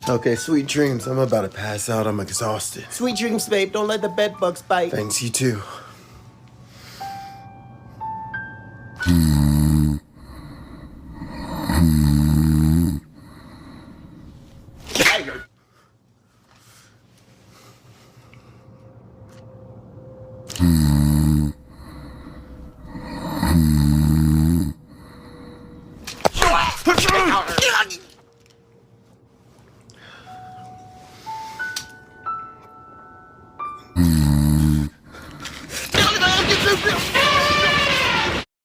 Okay, sweet dreams. I'm about to pass out. I'm exhausted. Sweet dreams, babe. Don't let the bed bugs bite. Thanks, you too. Tiger.